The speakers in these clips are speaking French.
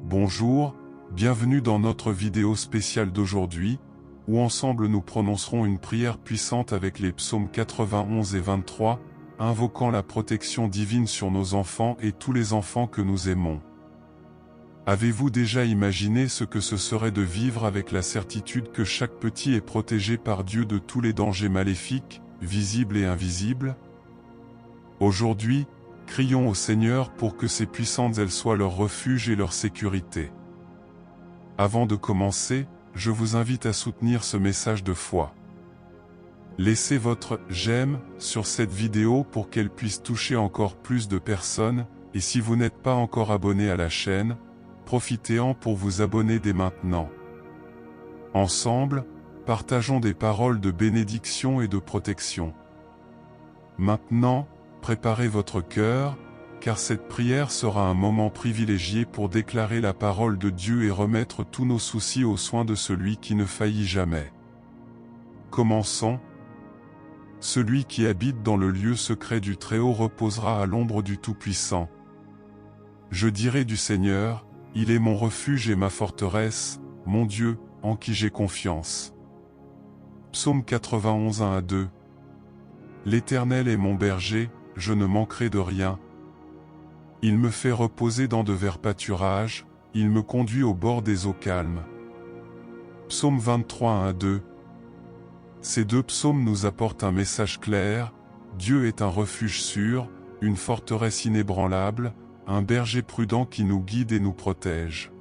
Bonjour, bienvenue dans notre vidéo spéciale d'aujourd'hui, où ensemble nous prononcerons une prière puissante avec les psaumes 91 et 23, invoquant la protection divine sur nos enfants et tous les enfants que nous aimons. Avez-vous déjà imaginé ce que ce serait de vivre avec la certitude que chaque petit est protégé par Dieu de tous les dangers maléfiques, visibles et invisibles? Aujourd'hui, crions au Seigneur pour que ses puissantes ailes soient leur refuge et leur sécurité. Avant de commencer, je vous invite à soutenir ce message de foi. Laissez votre « j'aime » sur cette vidéo pour qu'elle puisse toucher encore plus de personnes, et si vous n'êtes pas encore abonné à la chaîne, profitez-en pour vous abonner dès maintenant. Ensemble, partageons des paroles de bénédiction et de protection. Maintenant, préparez votre cœur, car cette prière sera un moment privilégié pour déclarer la parole de Dieu et remettre tous nos soucis aux soins de celui qui ne faillit jamais. Commençons. Celui qui habite dans le lieu secret du Très-Haut reposera à l'ombre du Tout-Puissant. Je dirai du Seigneur, il est mon refuge et ma forteresse, mon Dieu, en qui j'ai confiance. Psaume 91 1-2. L'Éternel est mon berger, je ne manquerai de rien. Il me fait reposer dans de verts pâturages, il me conduit au bord des eaux calmes. Psaume 23 1-2. Ces deux psaumes nous apportent un message clair: Dieu est un refuge sûr, une forteresse inébranlable, un berger prudent qui nous guide et nous protège.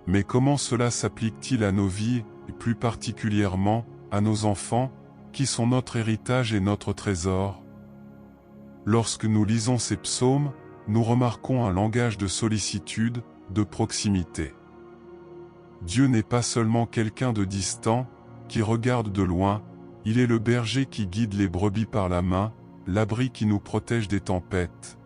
Mais comment cela s'applique-t-il à nos vies, et plus particulièrement, à nos enfants, qui sont notre héritage et notre trésor? Lorsque nous lisons ces psaumes, nous remarquons un langage de sollicitude, de proximité. Dieu n'est pas seulement quelqu'un de distant, qui regarde de loin, il est le berger qui guide les brebis par la main, l'abri qui nous protège des tempêtes.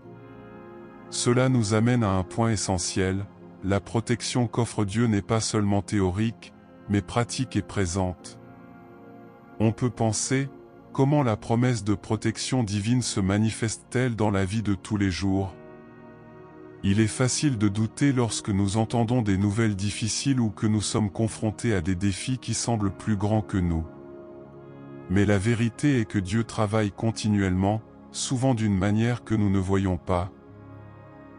Cela nous amène à un point essentiel: la protection qu'offre Dieu n'est pas seulement théorique, mais pratique et présente. On peut penser: comment la promesse de protection divine se manifeste-t-elle dans la vie de tous les jours? Il est facile de douter lorsque nous entendons des nouvelles difficiles ou que nous sommes confrontés à des défis qui semblent plus grands que nous. Mais la vérité est que Dieu travaille continuellement, souvent d'une manière que nous ne voyons pas.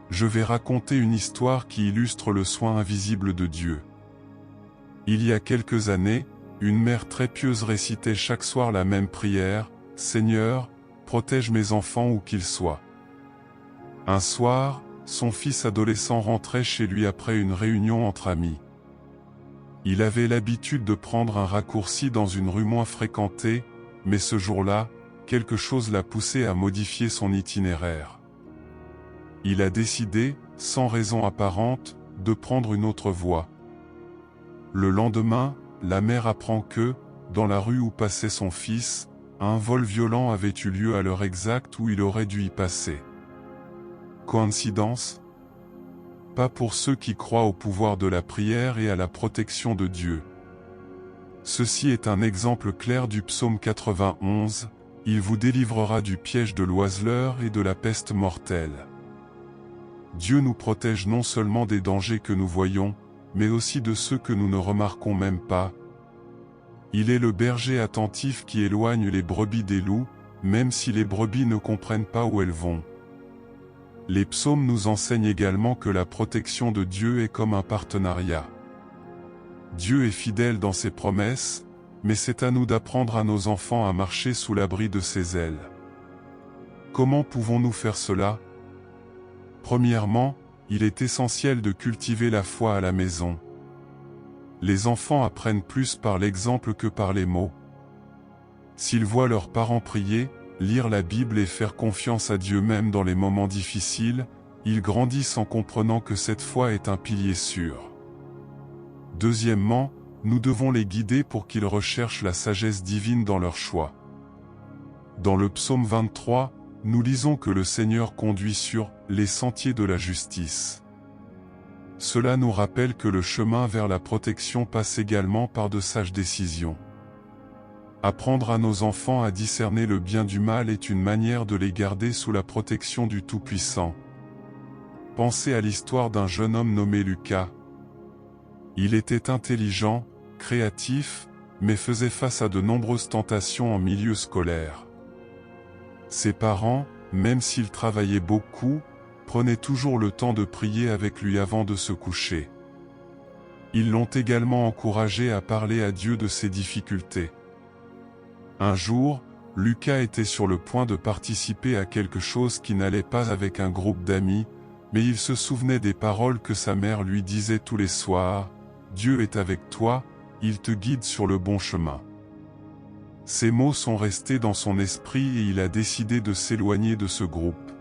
Je vais raconter une histoire qui illustre le soin invisible de Dieu. Il y a quelques années, une mère très pieuse récitait chaque soir la même prière: Seigneur, protège mes enfants où qu'ils soient. Un soir, son fils adolescent rentrait chez lui après une réunion entre amis. Il avait l'habitude de prendre un raccourci dans une rue moins fréquentée, mais ce jour-là, quelque chose l'a poussé à modifier son itinéraire. Il a décidé, sans raison apparente, de prendre une autre voie. Le lendemain, la mère apprend que, dans la rue où passait son fils, un vol violent avait eu lieu à l'heure exacte où il aurait dû y passer. Coïncidence? Pas pour ceux qui croient au pouvoir de la prière et à la protection de Dieu. Ceci est un exemple clair du psaume 91, il vous délivrera du piège de l'oiseleur et de la peste mortelle. Dieu nous protège non seulement des dangers que nous voyons, mais aussi de ceux que nous ne remarquons même pas. Il est le berger attentif qui éloigne les brebis des loups, même si les brebis ne comprennent pas où elles vont. Les psaumes nous enseignent également que la protection de Dieu est comme un partenariat. Dieu est fidèle dans ses promesses, mais c'est à nous d'apprendre à nos enfants à marcher sous l'abri de ses ailes. Comment pouvons-nous faire cela? Premièrement, il est essentiel de cultiver la foi à la maison. Les enfants apprennent plus par l'exemple que par les mots. S'ils voient leurs parents prier, lire la Bible et faire confiance à Dieu même dans les moments difficiles, ils grandissent en comprenant que cette foi est un pilier sûr. Deuxièmement, nous devons les guider pour qu'ils recherchent la sagesse divine dans leurs choix. Dans le psaume 23, nous lisons que le Seigneur conduit sur les sentiers de la justice. Cela nous rappelle que le chemin vers la protection passe également par de sages décisions. Apprendre à nos enfants à discerner le bien du mal est une manière de les garder sous la protection du Tout-Puissant. Pensez à l'histoire d'un jeune homme nommé Lucas. Il était intelligent, créatif, mais faisait face à de nombreuses tentations en milieu scolaire. Ses parents, même s'ils travaillaient beaucoup, prenaient toujours le temps de prier avec lui avant de se coucher. Ils l'ont également encouragé à parler à Dieu de ses difficultés. Un jour, Lucas était sur le point de participer à quelque chose qui n'allait pas avec un groupe d'amis, mais il se souvenait des paroles que sa mère lui disait tous les soirs: « Dieu est avec toi, il te guide sur le bon chemin. » Ces mots sont restés dans son esprit et il a décidé de s'éloigner de ce groupe.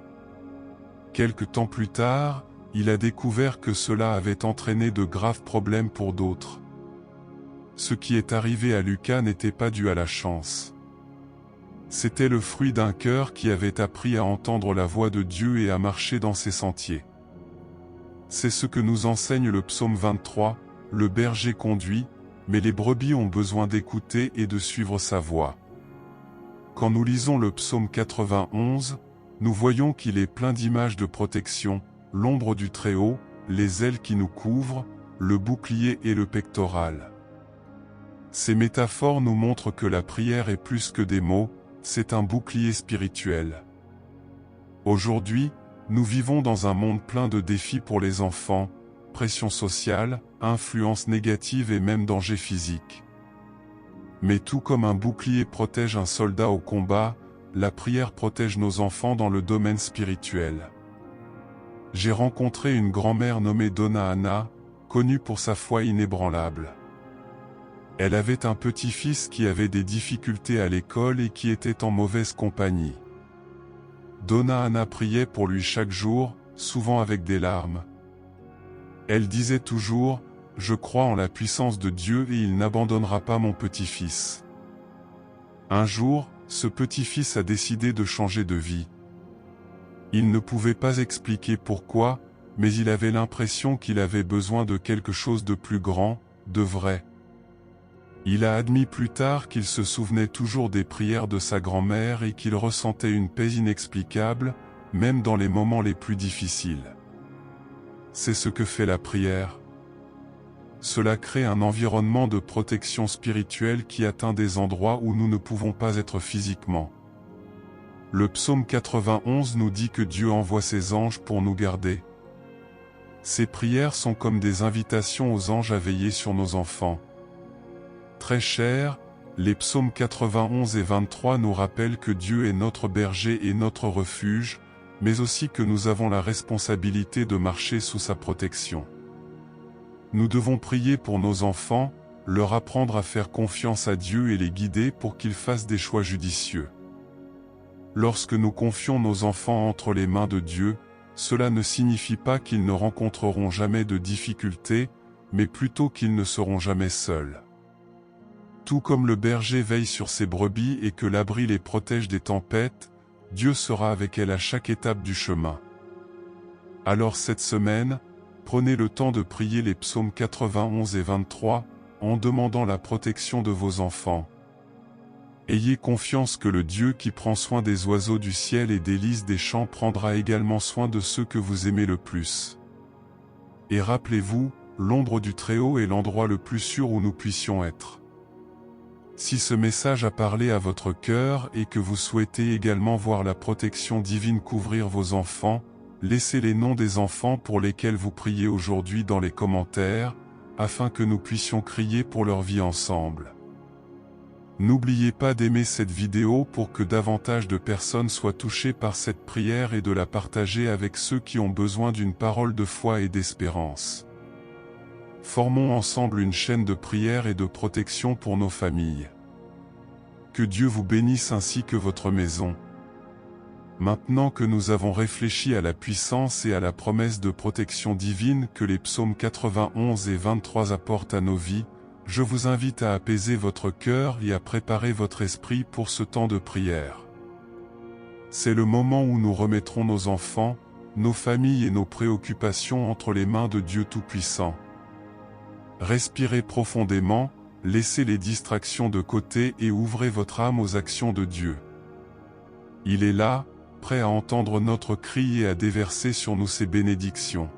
Quelque temps plus tard, il a découvert que cela avait entraîné de graves problèmes pour d'autres. Ce qui est arrivé à Lucas n'était pas dû à la chance. C'était le fruit d'un cœur qui avait appris à entendre la voix de Dieu et à marcher dans ses sentiers. C'est ce que nous enseigne le psaume 23, le berger conduit, mais les brebis ont besoin d'écouter et de suivre sa voix. Quand nous lisons le psaume 91, nous voyons qu'il est plein d'images de protection, l'ombre du Très-Haut, les ailes qui nous couvrent, le bouclier et le pectoral. Ces métaphores nous montrent que la prière est plus que des mots, c'est un bouclier spirituel. Aujourd'hui, nous vivons dans un monde plein de défis pour les enfants, pression sociale, influence négative et même danger physique. Mais tout comme un bouclier protège un soldat au combat, la prière protège nos enfants dans le domaine spirituel. J'ai rencontré une grand-mère nommée Donna Anna, connue pour sa foi inébranlable. Elle avait un petit-fils qui avait des difficultés à l'école et qui était en mauvaise compagnie. Donna Anna priait pour lui chaque jour, souvent avec des larmes. Elle disait toujours: « Je crois en la puissance de Dieu et il n'abandonnera pas mon petit-fils. » Un jour, ce petit-fils a décidé de changer de vie. Il ne pouvait pas expliquer pourquoi, mais il avait l'impression qu'il avait besoin de quelque chose de plus grand, de vrai. Il a admis plus tard qu'il se souvenait toujours des prières de sa grand-mère et qu'il ressentait une paix inexplicable, même dans les moments les plus difficiles. C'est ce que fait la prière. Cela crée un environnement de protection spirituelle qui atteint des endroits où nous ne pouvons pas être physiquement. Le psaume 91 nous dit que Dieu envoie ses anges pour nous garder. Ces prières sont comme des invitations aux anges à veiller sur nos enfants. Très chers, les psaumes 91 et 23 nous rappellent que Dieu est notre berger et notre refuge, mais aussi que nous avons la responsabilité de marcher sous sa protection. Nous devons prier pour nos enfants, leur apprendre à faire confiance à Dieu et les guider pour qu'ils fassent des choix judicieux. Lorsque nous confions nos enfants entre les mains de Dieu, cela ne signifie pas qu'ils ne rencontreront jamais de difficultés, mais plutôt qu'ils ne seront jamais seuls. Tout comme le berger veille sur ses brebis et que l'abri les protège des tempêtes, Dieu sera avec elles à chaque étape du chemin. Alors cette semaine, prenez le temps de prier les psaumes 91 et 23, en demandant la protection de vos enfants. Ayez confiance que le Dieu qui prend soin des oiseaux du ciel et des lys des champs prendra également soin de ceux que vous aimez le plus. Et rappelez-vous, l'ombre du Très-Haut est l'endroit le plus sûr où nous puissions être. Si ce message a parlé à votre cœur et que vous souhaitez également voir la protection divine couvrir vos enfants, laissez les noms des enfants pour lesquels vous priez aujourd'hui dans les commentaires, afin que nous puissions crier pour leur vie ensemble. N'oubliez pas d'aimer cette vidéo pour que davantage de personnes soient touchées par cette prière et de la partager avec ceux qui ont besoin d'une parole de foi et d'espérance. Formons ensemble une chaîne de prière et de protection pour nos familles. Que Dieu vous bénisse ainsi que votre maison. Maintenant que nous avons réfléchi à la puissance et à la promesse de protection divine que les psaumes 91 et 23 apportent à nos vies, je vous invite à apaiser votre cœur et à préparer votre esprit pour ce temps de prière. C'est le moment où nous remettrons nos enfants, nos familles et nos préoccupations entre les mains de Dieu Tout-Puissant. Respirez profondément, laissez les distractions de côté et ouvrez votre âme aux actions de Dieu. Il est là, prêt à entendre notre cri et à déverser sur nous ses bénédictions.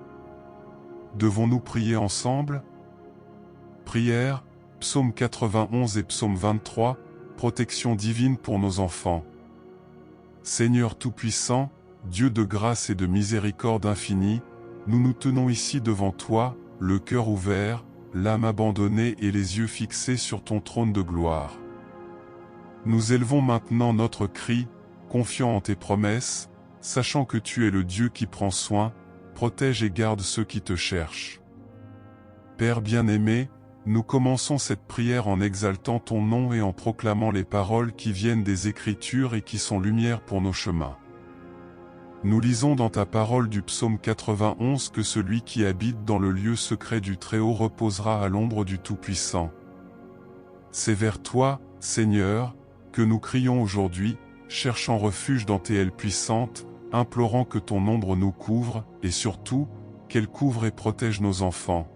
Devons-nous prier ensemble? Prière, Psaume 91 et Psaume 23, protection divine pour nos enfants. Seigneur Tout-Puissant, Dieu de grâce et de miséricorde infinie, nous nous tenons ici devant toi, le cœur ouvert, l'âme abandonnée et les yeux fixés sur ton trône de gloire. Nous élevons maintenant notre cri, confiant en tes promesses, sachant que tu es le Dieu qui prend soin, protège et garde ceux qui te cherchent. Père bien-aimé, nous commençons cette prière en exaltant ton nom et en proclamant les paroles qui viennent des Écritures et qui sont lumière pour nos chemins. Nous lisons dans ta parole du psaume 91 que celui qui habite dans le lieu secret du Très-Haut reposera à l'ombre du Tout-Puissant. C'est vers toi, Seigneur, que nous crions aujourd'hui, cherchant refuge dans tes ailes puissantes, implorant que ton ombre nous couvre, et surtout, qu'elle couvre et protège nos enfants.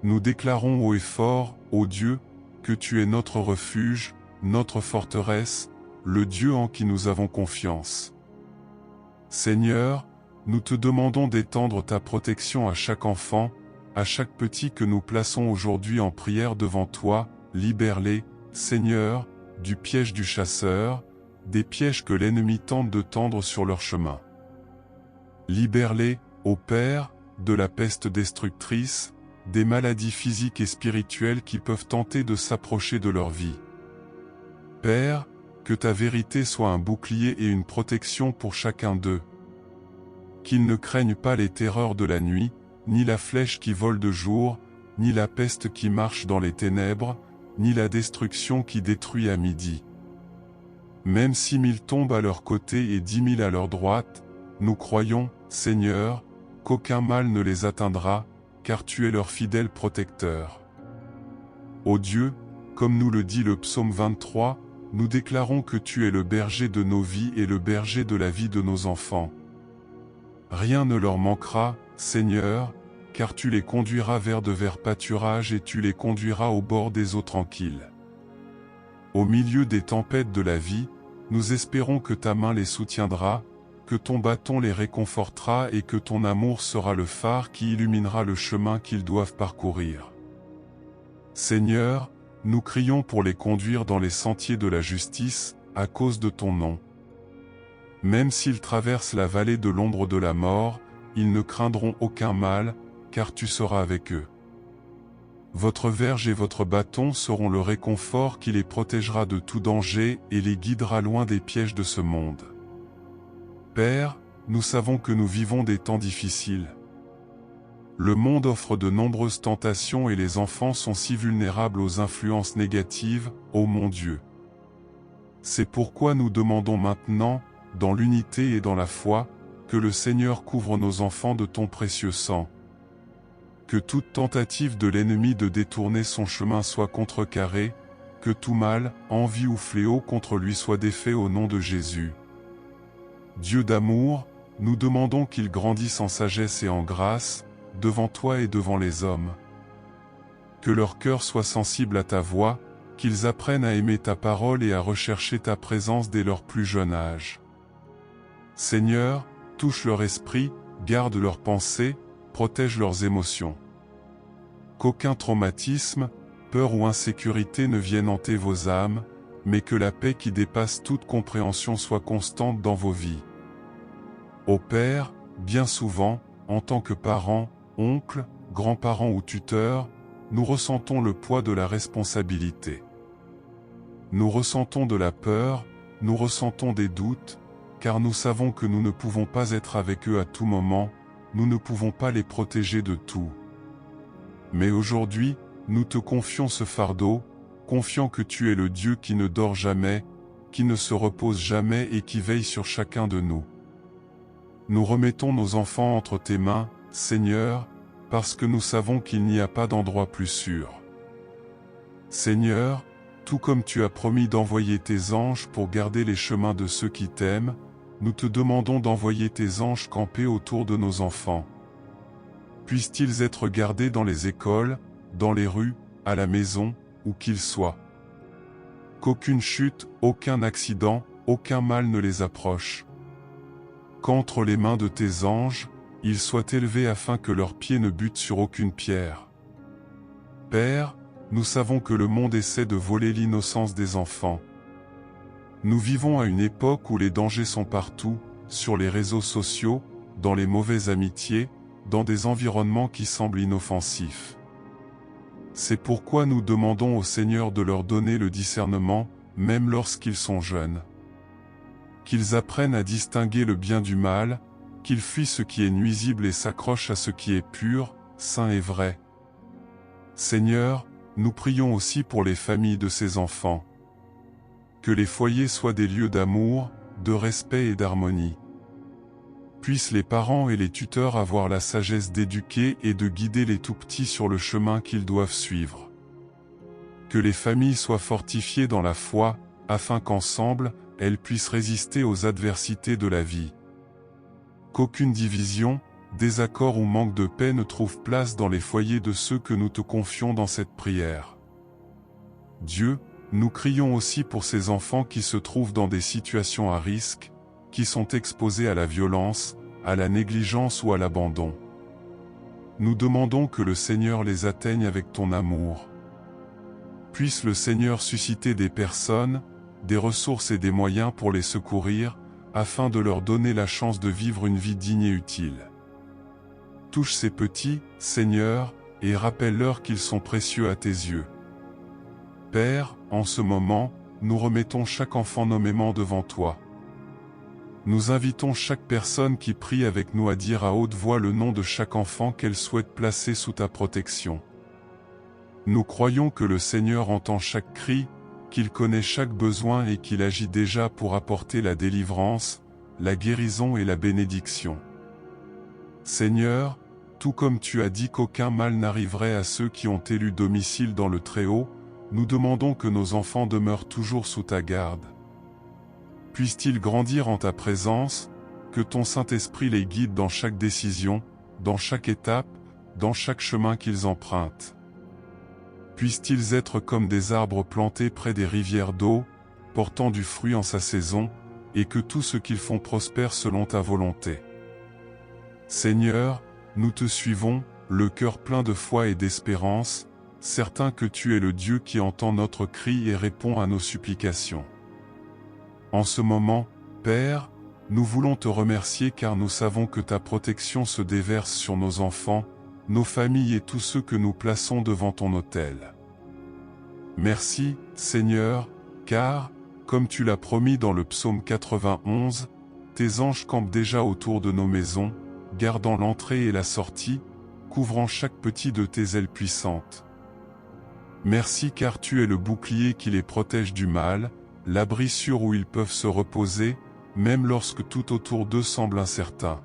Nous déclarons haut et fort, ô Dieu, que tu es notre refuge, notre forteresse, le Dieu en qui nous avons confiance. Seigneur, nous te demandons d'étendre ta protection à chaque enfant, à chaque petit que nous plaçons aujourd'hui en prière devant toi, libère-les, Seigneur, du piège du chasseur, des pièges que l'ennemi tente de tendre sur leur chemin. Libère-les, ô Père, de la peste destructrice, des maladies physiques et spirituelles qui peuvent tenter de s'approcher de leur vie. Père, que ta vérité soit un bouclier et une protection pour chacun d'eux. Qu'ils ne craignent pas les terreurs de la nuit, ni la flèche qui vole de jour, ni la peste qui marche dans les ténèbres, ni la destruction qui détruit à midi. Même 6 000 tombent à leur côté et 10 000 à leur droite, nous croyons, Seigneur, qu'aucun mal ne les atteindra, car tu es leur fidèle protecteur. Ô Dieu, comme nous le dit le psaume 23, nous déclarons que tu es le berger de nos vies et le berger de la vie de nos enfants. Rien ne leur manquera, Seigneur, car tu les conduiras vers de verts pâturages et tu les conduiras au bord des eaux tranquilles. Au milieu des tempêtes de la vie, nous espérons que ta main les soutiendra, que ton bâton les réconfortera et que ton amour sera le phare qui illuminera le chemin qu'ils doivent parcourir. Seigneur, nous crions pour les conduire dans les sentiers de la justice, à cause de ton nom. Même s'ils traversent la vallée de l'ombre de la mort, ils ne craindront aucun mal, car tu seras avec eux. Votre verge et votre bâton seront le réconfort qui les protégera de tout danger et les guidera loin des pièges de ce monde. Père, nous savons que nous vivons des temps difficiles. Le monde offre de nombreuses tentations et les enfants sont si vulnérables aux influences négatives, ô mon Dieu. C'est pourquoi nous demandons maintenant, dans l'unité et dans la foi, que le Seigneur couvre nos enfants de ton précieux sang. Que toute tentative de l'ennemi de détourner son chemin soit contrecarrée, que tout mal, envie ou fléau contre lui soit défait au nom de Jésus. Dieu d'amour, nous demandons qu'il grandisse en sagesse et en grâce, devant toi et devant les hommes. Que leur cœur soit sensible à ta voix, qu'ils apprennent à aimer ta parole et à rechercher ta présence dès leur plus jeune âge. Seigneur, touche leur esprit, garde leurs pensées, protège leurs émotions. Qu'aucun traumatisme, peur ou insécurité ne vienne hanter vos âmes, mais que la paix qui dépasse toute compréhension soit constante dans vos vies. Ô Père, bien souvent, en tant que parents, oncles, grands-parents ou tuteurs, nous ressentons le poids de la responsabilité. Nous ressentons de la peur, nous ressentons des doutes, car nous savons que nous ne pouvons pas être avec eux à tout moment, nous ne pouvons pas les protéger de tout. Mais aujourd'hui, nous te confions ce fardeau, confiant que tu es le Dieu qui ne dort jamais, qui ne se repose jamais et qui veille sur chacun de nous. Nous remettons nos enfants entre tes mains, Seigneur, parce que nous savons qu'il n'y a pas d'endroit plus sûr. Seigneur, tout comme tu as promis d'envoyer tes anges pour garder les chemins de ceux qui t'aiment, nous te demandons d'envoyer tes anges camper autour de nos enfants. Puissent-ils être gardés dans les écoles, dans les rues, à la maison, où qu'ils soient. Qu'aucune chute, aucun accident, aucun mal ne les approche. qu'entre les mains de tes anges, ils soient élevés afin que leurs pieds ne butent sur aucune pierre. Père, nous savons que le monde essaie de voler l'innocence des enfants. Nous vivons à une époque où les dangers sont partout, sur les réseaux sociaux, dans les mauvaises amitiés, dans des environnements qui semblent inoffensifs. C'est pourquoi nous demandons au Seigneur de leur donner le discernement, même lorsqu'ils sont jeunes. Qu'ils apprennent à distinguer le bien du mal, qu'ils fuient ce qui est nuisible et s'accrochent à ce qui est pur, saint et vrai. Seigneur, nous prions aussi pour les familles de ces enfants. Que les foyers soient des lieux d'amour, de respect et d'harmonie. Puissent les parents et les tuteurs avoir la sagesse d'éduquer et de guider les tout-petits sur le chemin qu'ils doivent suivre. Que les familles soient fortifiées dans la foi, afin qu'ensemble, elles puissent résister aux adversités de la vie. Qu'aucune division, désaccord ou manque de paix ne trouve place dans les foyers de ceux que nous te confions dans cette prière. Dieu, nous crions aussi pour ces enfants qui se trouvent dans des situations à risque, qui sont exposés à la violence, à la négligence ou à l'abandon. Nous demandons que le Seigneur les atteigne avec ton amour. Puisse le Seigneur susciter des personnes, des ressources et des moyens pour les secourir, afin de leur donner la chance de vivre une vie digne et utile. Touche ces petits, Seigneur, et rappelle-leur qu'ils sont précieux à tes yeux. Père, en ce moment, nous remettons chaque enfant nommément devant toi. Nous invitons chaque personne qui prie avec nous à dire à haute voix le nom de chaque enfant qu'elle souhaite placer sous ta protection. Nous croyons que le Seigneur entend chaque cri, qu'il connaît chaque besoin et qu'il agit déjà pour apporter la délivrance, la guérison et la bénédiction. Seigneur, tout comme tu as dit qu'aucun mal n'arriverait à ceux qui ont élu domicile dans le Très-Haut, nous demandons que nos enfants demeurent toujours sous ta garde. Puissent-ils grandir en ta présence, que ton Saint-Esprit les guide dans chaque décision, dans chaque étape, dans chaque chemin qu'ils empruntent. Puissent-ils être comme des arbres plantés près des rivières d'eau, portant du fruit en sa saison, et que tout ce qu'ils font prospère selon ta volonté. Seigneur, nous te suivons, le cœur plein de foi et d'espérance, certains que tu es le Dieu qui entend notre cri et répond à nos supplications. En ce moment, Père, nous voulons te remercier car nous savons que ta protection se déverse sur nos enfants, nos familles et tous ceux que nous plaçons devant ton autel. Merci, Seigneur, car, comme tu l'as promis dans le psaume 91, tes anges campent déjà autour de nos maisons, gardant l'entrée et la sortie, couvrant chaque petit de tes ailes puissantes. Merci car tu es le bouclier qui les protège du mal, l'abri sûr où ils peuvent se reposer, même lorsque tout autour d'eux semble incertain.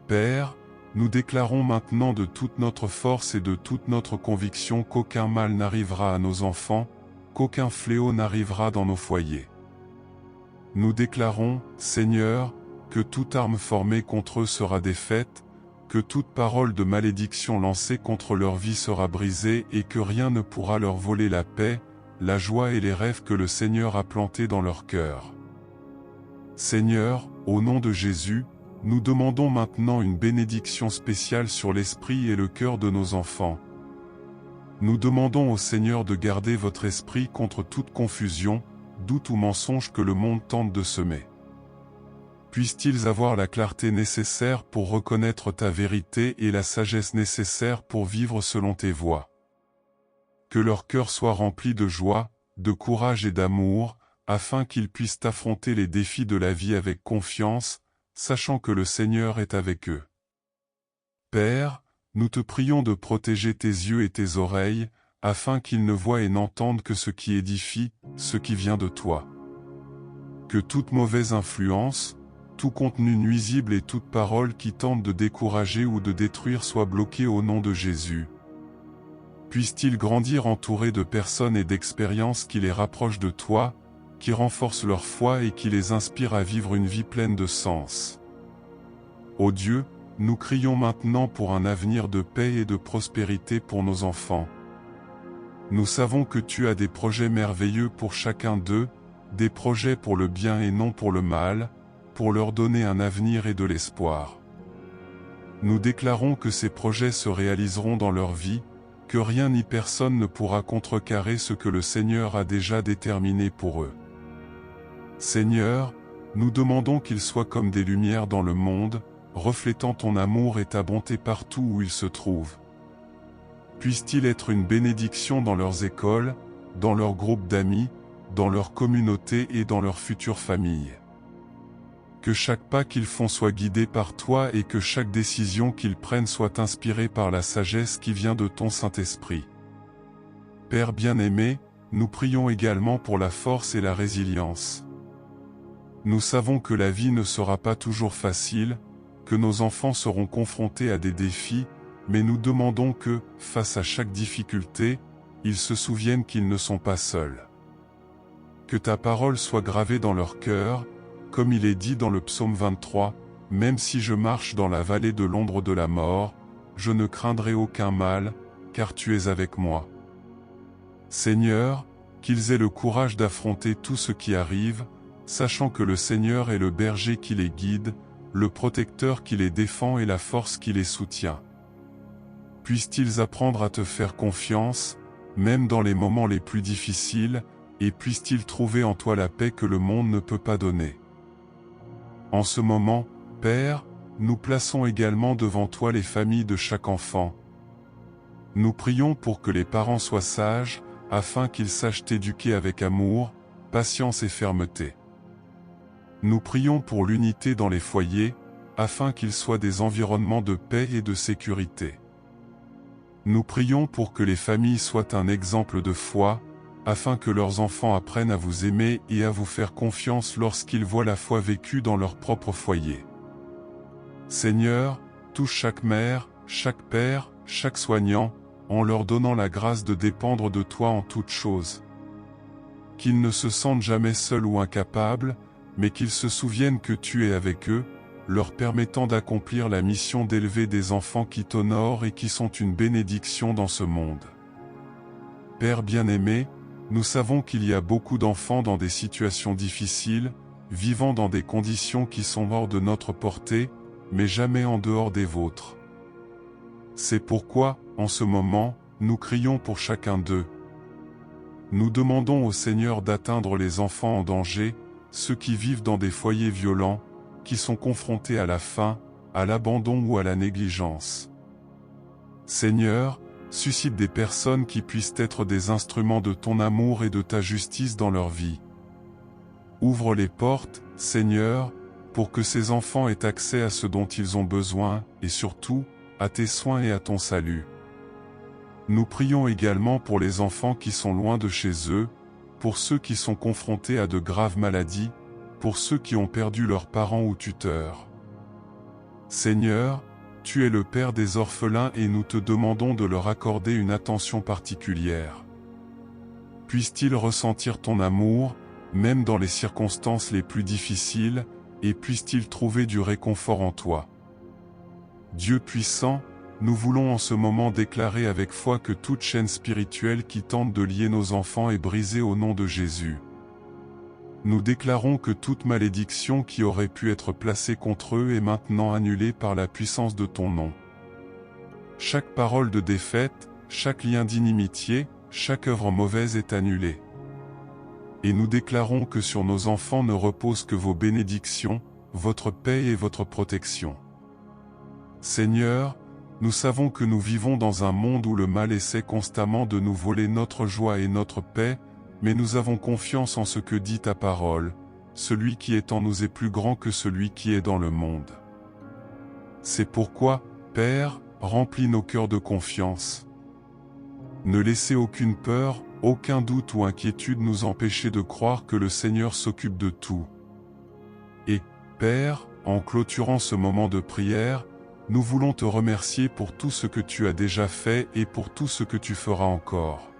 Père, nous déclarons maintenant de toute notre force et de toute notre conviction qu'aucun mal n'arrivera à nos enfants, qu'aucun fléau n'arrivera dans nos foyers. Nous déclarons, Seigneur, que toute arme formée contre eux sera défaite, que toute parole de malédiction lancée contre leur vie sera brisée et que rien ne pourra leur voler la paix, la joie et les rêves que le Seigneur a plantés dans leur cœur. Seigneur, au nom de Jésus, nous demandons maintenant une bénédiction spéciale sur l'esprit et le cœur de nos enfants. Nous demandons au Seigneur de garder votre esprit contre toute confusion, doute ou mensonge que le monde tente de semer. Puissent-ils avoir la clarté nécessaire pour reconnaître ta vérité et la sagesse nécessaire pour vivre selon tes voies. Que leur cœur soit rempli de joie, de courage et d'amour, afin qu'ils puissent affronter les défis de la vie avec confiance, sachant que le Seigneur est avec eux. Père, nous te prions de protéger tes yeux et tes oreilles, afin qu'ils ne voient et n'entendent que ce qui édifie, ce qui vient de toi. Que toute mauvaise influence, tout contenu nuisible et toute parole qui tente de décourager ou de détruire soit bloquée au nom de Jésus. Puissent-ils grandir entourés de personnes et d'expériences qui les rapprochent de toi, qui renforcent leur foi et qui les inspirent à vivre une vie pleine de sens. Ô Dieu, nous crions maintenant pour un avenir de paix et de prospérité pour nos enfants. Nous savons que tu as des projets merveilleux pour chacun d'eux, des projets pour le bien et non pour le mal, pour leur donner un avenir et de l'espoir. Nous déclarons que ces projets se réaliseront dans leur vie, que rien ni personne ne pourra contrecarrer ce que le Seigneur a déjà déterminé pour eux. Seigneur, nous demandons qu'ils soient comme des lumières dans le monde, reflétant ton amour et ta bonté partout où ils se trouvent. Puissent-ils être une bénédiction dans leurs écoles, dans leurs groupes d'amis, dans leur communauté et dans leur future famille. Que chaque pas qu'ils font soit guidé par toi et que chaque décision qu'ils prennent soit inspirée par la sagesse qui vient de ton Saint-Esprit. Père bien-aimé, nous prions également pour la force et la résilience. Nous savons que la vie ne sera pas toujours facile, que nos enfants seront confrontés à des défis, mais nous demandons que, face à chaque difficulté, ils se souviennent qu'ils ne sont pas seuls. Que ta parole soit gravée dans leur cœur, comme il est dit dans le psaume 23, « Même si je marche dans la vallée de l'ombre de la mort, je ne craindrai aucun mal, car tu es avec moi. » Seigneur, qu'ils aient le courage d'affronter tout ce qui arrive, sachant que le Seigneur est le berger qui les guide, le protecteur qui les défend et la force qui les soutient. Puissent-ils apprendre à te faire confiance, même dans les moments les plus difficiles, et puissent-ils trouver en toi la paix que le monde ne peut pas donner. En ce moment, Père, nous plaçons également devant toi les familles de chaque enfant. Nous prions pour que les parents soient sages, afin qu'ils sachent t'éduquer avec amour, patience et fermeté. Nous prions pour l'unité dans les foyers, afin qu'ils soient des environnements de paix et de sécurité. Nous prions pour que les familles soient un exemple de foi, afin que leurs enfants apprennent à vous aimer et à vous faire confiance lorsqu'ils voient la foi vécue dans leur propre foyer. Seigneur, touche chaque mère, chaque père, chaque soignant, en leur donnant la grâce de dépendre de toi en toutes choses. Qu'ils ne se sentent jamais seuls ou incapables, mais qu'ils se souviennent que tu es avec eux, leur permettant d'accomplir la mission d'élever des enfants qui t'honorent et qui sont une bénédiction dans ce monde. Père bien-aimé, nous savons qu'il y a beaucoup d'enfants dans des situations difficiles, vivant dans des conditions qui sont hors de notre portée, mais jamais en dehors des vôtres. C'est pourquoi, en ce moment, nous crions pour chacun d'eux. Nous demandons au Seigneur d'atteindre les enfants en danger, ceux qui vivent dans des foyers violents, qui sont confrontés à la faim, à l'abandon ou à la négligence. Seigneur, suscite des personnes qui puissent être des instruments de ton amour et de ta justice dans leur vie. Ouvre les portes, Seigneur, pour que ces enfants aient accès à ce dont ils ont besoin, et surtout, à tes soins et à ton salut. Nous prions également pour les enfants qui sont loin de chez eux, pour ceux qui sont confrontés à de graves maladies, pour ceux qui ont perdu leurs parents ou tuteurs. Seigneur, tu es le Père des orphelins et nous te demandons de leur accorder une attention particulière. Puissent-ils ressentir ton amour, même dans les circonstances les plus difficiles, et puissent-ils trouver du réconfort en toi. Dieu puissant, nous voulons en ce moment déclarer avec foi que toute chaîne spirituelle qui tente de lier nos enfants est brisée au nom de Jésus. Nous déclarons que toute malédiction qui aurait pu être placée contre eux est maintenant annulée par la puissance de ton nom. Chaque parole de défaite, chaque lien d'inimitié, chaque œuvre mauvaise est annulée. Et nous déclarons que sur nos enfants ne reposent que vos bénédictions, votre paix et votre protection. Seigneur, nous savons que nous vivons dans un monde où le mal essaie constamment de nous voler notre joie et notre paix, mais nous avons confiance en ce que dit ta parole, celui qui est en nous est plus grand que celui qui est dans le monde. C'est pourquoi, Père, remplis nos cœurs de confiance. Ne laissez aucune peur, aucun doute ou inquiétude nous empêcher de croire que le Seigneur s'occupe de tout. Et, Père, en clôturant ce moment de prière, nous voulons te remercier pour tout ce que tu as déjà fait et pour tout ce que tu feras encore.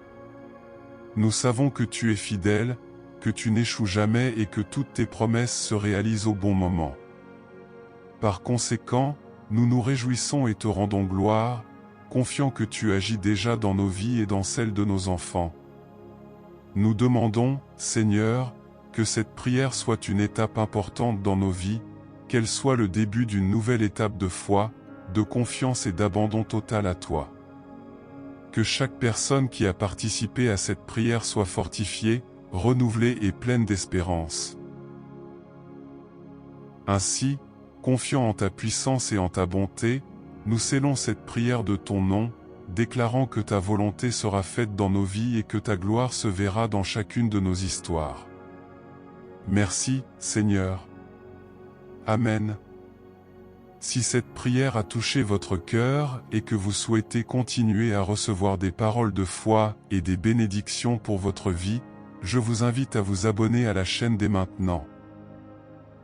Nous savons que tu es fidèle, que tu n'échoues jamais et que toutes tes promesses se réalisent au bon moment. Par conséquent, nous nous réjouissons et te rendons gloire, confiants que tu agis déjà dans nos vies et dans celles de nos enfants. Nous demandons, Seigneur, que cette prière soit une étape importante dans nos vies, qu'elle soit le début d'une nouvelle étape de foi, de confiance et d'abandon total à toi. Que chaque personne qui a participé à cette prière soit fortifiée, renouvelée et pleine d'espérance. Ainsi, confiant en ta puissance et en ta bonté, nous scellons cette prière de ton nom, déclarant que ta volonté sera faite dans nos vies et que ta gloire se verra dans chacune de nos histoires. Merci, Seigneur. Amen. Si cette prière a touché votre cœur et que vous souhaitez continuer à recevoir des paroles de foi et des bénédictions pour votre vie, je vous invite à vous abonner à la chaîne dès maintenant.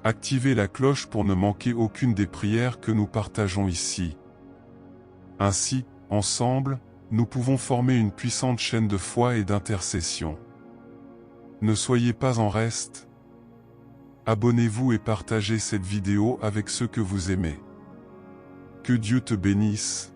Activez la cloche pour ne manquer aucune des prières que nous partageons ici. Ainsi, ensemble, nous pouvons former une puissante chaîne de foi et d'intercession. Ne soyez pas en reste. Abonnez-vous et partagez cette vidéo avec ceux que vous aimez. Que Dieu te bénisse.